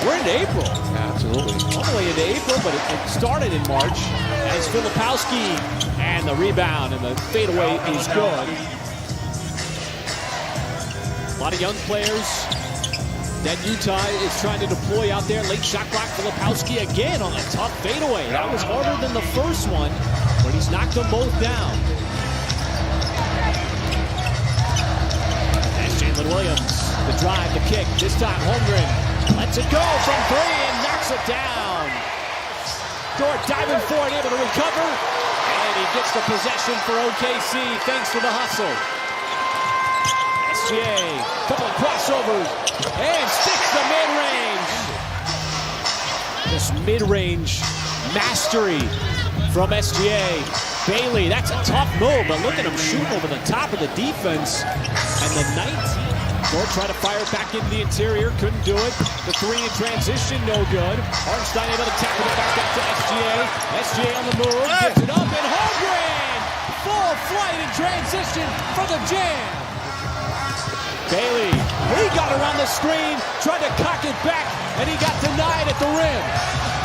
we're in April. Absolutely. All the way into April, but it started in March. As Filipowski, and the rebound and the fadeaway is good. A lot of young players that Utah is trying to deploy out there. Late shot clock, Filipowski again on a tough fadeaway. That was harder than the first one, but he's knocked them both down. That's Jalen Williams. The drive, the kick. This time Holmgren lets it go from three and knocks it down. Dort diving for it, able to recover. And he gets the possession for OKC thanks to the hustle. SGA, couple of crossovers, and sticks the mid-range. This mid-range mastery from SGA. Bailey, that's a tough move, but look at him shooting over the top of the defense. And the 19. Dort tried to fire it back into the interior, couldn't do it. The three in transition, no good. Hartenstein able to tackle it back up to SGA. SGA on the move, gives it up, and Holmgren! Full flight in transition for the jam. Bailey, he got around the screen, tried to cock it back, and he got denied at the rim.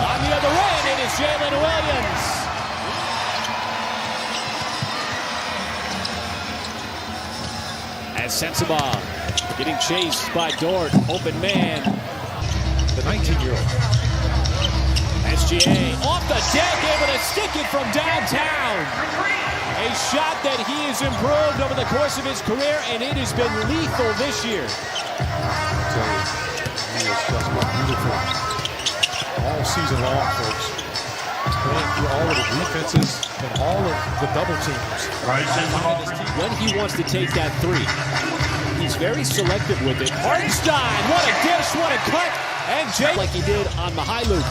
On the other end, it is Jalen Williams. As Sensabaugh getting chased by Dort, open man. The 19-year-old. SGA off the deck, able to stick it from downtown. A shot that he has improved over the course of his career, and it has been lethal this year. I tell you, he has just been beautiful all season long, folks. Playing through all of the defenses and all of the double teams. When he wants to take that three, he's very selective with it. Hartenstein, what a dish, what a cut, and Jay like he did on Mihailuk.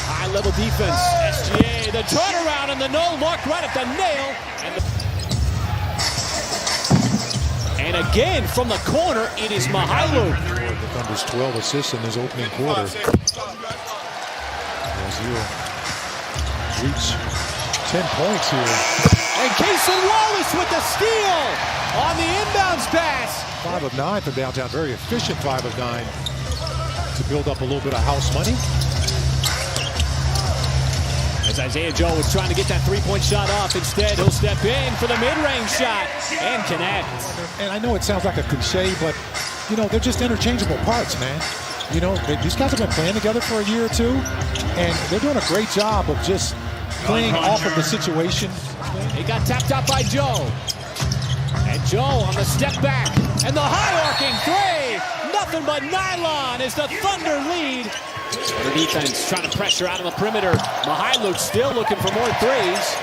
High-level defense. SGA, the turnaround and the no-look right at the nail. And again, from the corner, it is Mihailuk. The Thunder's 12 assists in his opening quarter. As he'll reach 10 points here. And Cason Wallace with the steal on the inbounds pass. 5 of 9 from downtown. Very efficient 5 of 9 to build up a little bit of house money. As Isaiah Joe was trying to get that three-point shot off, instead he'll step in for the mid-range shot and connect. And I know it sounds like a cliche, but you know, they're just interchangeable parts, man. You know, these guys have been playing together for a year or two, and they're doing a great job of just playing off of the situation. He got tapped out by Joe. And Joe on the step back. And the high-arcing three. Nothing but nylon as the Thunder lead. The defense trying to pressure out of the perimeter. Mihailuk still looking for more threes.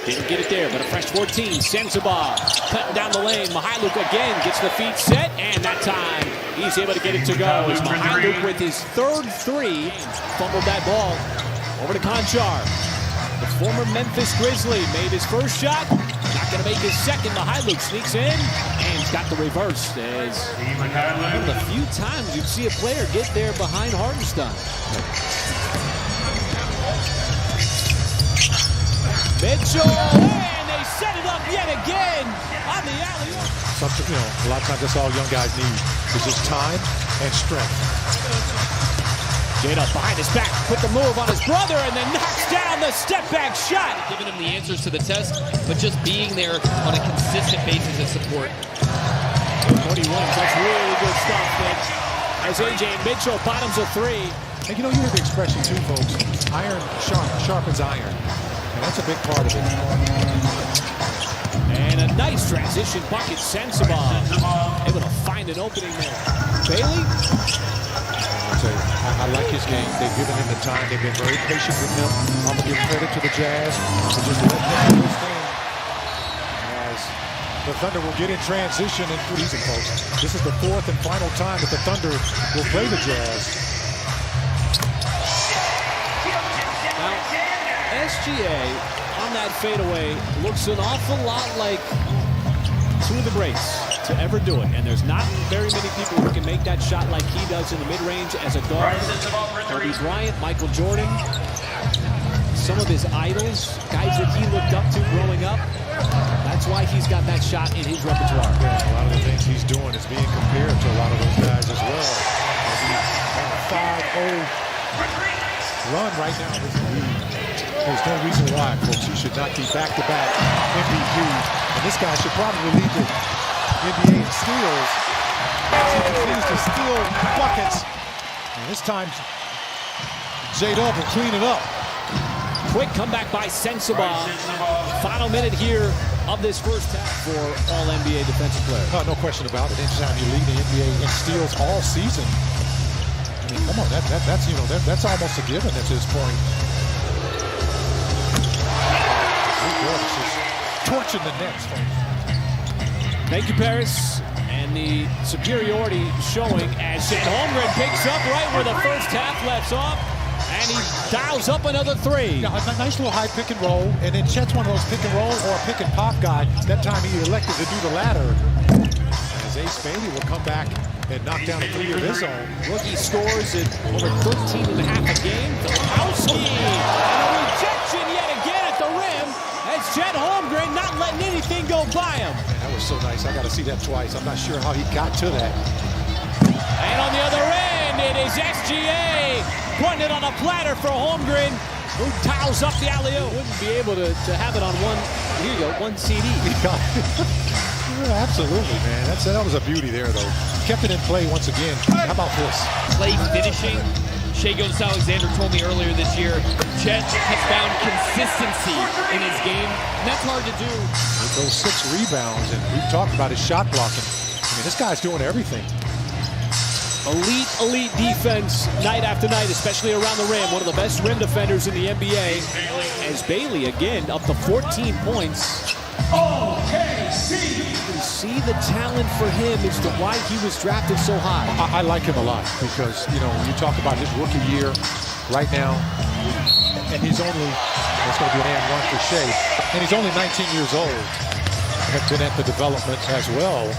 Didn't get it there, but a fresh 14. Sensabaugh cutting down the lane. Mihailuk again gets the feet set, and that time he's able to get it to go. As Mihailuk with his third three fumbled that ball over to Conchar. The former Memphis Grizzly made his first shot. Not going to make his second. Mihailuk sneaks in and got the reverse. As one of the few times you'd see a player get there behind Hartenstein. Mitchell, and they set it up yet again on the alley-oop. Something, you know, a lot of times that's all young guys need is just time and strength. Jada behind his back, put the move on his brother, and then knocks down the step-back shot. Giving him the answers to the test, but just being there on a consistent basis of support. 41, that's really good stuff, Mitch. As A.J. Mitchell bottoms a three. And you know, you hear the expression too, folks. Iron sharpens iron. And that's a big part of it. And a nice transition bucket. Sensabaugh able to find an opening there. Bailey? I like his game. They've given him the time. They've been very patient with him. I'm going to give credit to the Jazz for just letting him do his thing. As the Thunder will get in transition and easy, folks. This is the fourth and final time that the Thunder will play the Jazz. Now, SGA on that fadeaway looks an awful lot like two of the greats to ever do it, and there's not very many people who can make that shot like he does in the mid-range as a guard. Kobe Bryant, Michael Jordan, some of his idols, guys that he looked up to growing up. That's why he's got that shot in his repertoire. Yeah, a lot of the things he's doing is being compared to a lot of those guys as well. As he whole run right now is the lead. There's no reason why, folks, he should not be back-to-back MVP. And this guy should probably lead the NBA in steals. He continues to steal buckets. And this time, J-Dub will clean it up. Quick comeback by Sensabaugh. Final minute here of this first half for All-NBA defensive player. No question about it. Anytime you lead the NBA in steals all season, I mean, come on, that's almost a given at this point. Just torching the Nets, folks. Thank you, Paris. And the superiority showing as Chet Holmgren picks up right where the first half left off. And he dials up another three. Yeah, a nice little high pick and roll. And then Chet's one of those pick and roll or a pick and pop guy. That time he elected to do the latter. As Ace Bailey will come back and knock down a three of his own. Rookie scores at over 13 and a half a game. Delowski. And a rejection yet again at the rim. As Chet Holmgren not letting anything go by him. Man, that was so nice. I got to see that twice. I'm not sure how he got to that. And on the other end, it is SGA. Putting it on a platter for Holmgren, who tiles up the alley-oop. Wouldn't be able to have it on one, here you go, one CD. Yeah, absolutely, man. That was a beauty there, though. Kept it in play once again. How about this? Play finishing. Shai Gilgeous-Alexander told me earlier this year, Chet has found consistency in his game, and that's hard to do. With those 6 rebounds, and we've talked about his shot blocking. I mean, this guy's doing everything. Elite defense night after night, especially around the rim. One of the best rim defenders in the NBA. As Bailey, again, up to 14 points. You see the talent for him as to why he was drafted so high. I like him a lot because, you know, when you talk about his rookie year right now, and he's only, that's going to be an and one for Shai, and he's only 19 years old. Have been at the development as well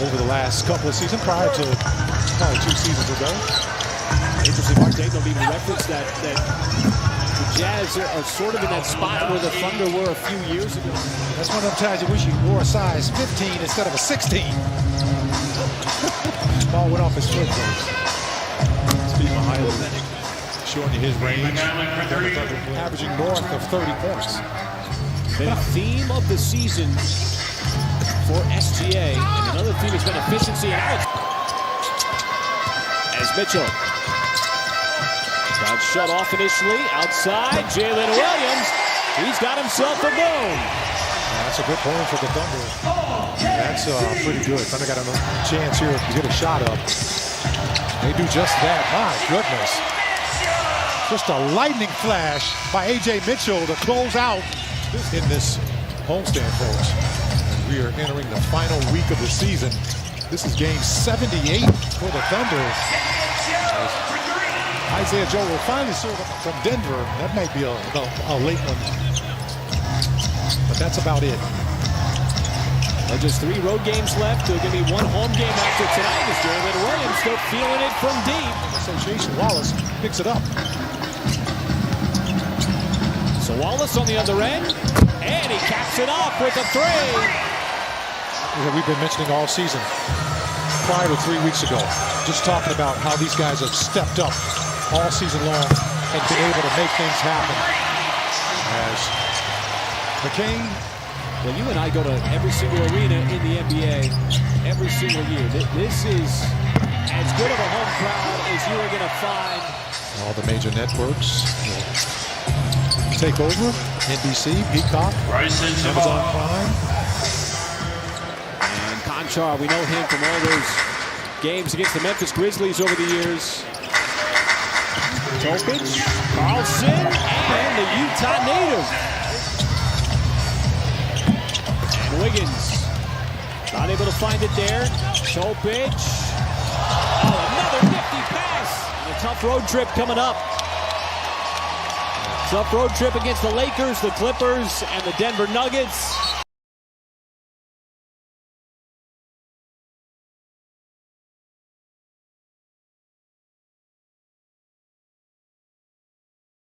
over the last couple of seasons, prior to probably 2 seasons ago. Interesting, Mark Dayton will even reference that the Jazz are sort of in that spot where the Thunder were a few years ago. That's one of them times you wish you wore a size 15 instead of a 16. Ball went off his foot, though. Steve Mahile showing you his range. Averaging north of 30 points. The theme of the season for SGA, and another theme has been efficiency and out. As Mitchell got shut off initially, outside, Jalen Williams, he's got himself a boom. That's a good point for the Thunder. That's pretty good. Thunder got a chance here to get a shot up. They do just that. My goodness. Just a lightning flash by A.J. Mitchell to close out in this homestand, folks. We are entering the final week of the season. This is game 78 for the Thunder. Isaiah Joe will finally serve up from Denver. That might be a late one. But that's about it. Well, just 3 road games left. There's going to be 1 home game after tonight. As Jalen Williams still feeling it from deep. Association Wallace picks it up. So Wallace on the other end. And he caps it off with a 3. We've been mentioning all season, prior to 3 weeks ago, just talking about how these guys have stepped up all season long and been able to make things happen. As McCain. Well, you and I go to every single arena in the NBA every single year. This is as good of a home crowd as you are going to find. All the major networks take over. NBC, Peacock, Amazon Prime. Conchar, we know him from all those games against the Memphis Grizzlies over the years. Topic, Carlson, and the Utah native. And Wiggins, not able to find it there. Topic. Oh, another nifty pass. And a tough road trip coming up. Tough road trip against the Lakers, the Clippers, and the Denver Nuggets.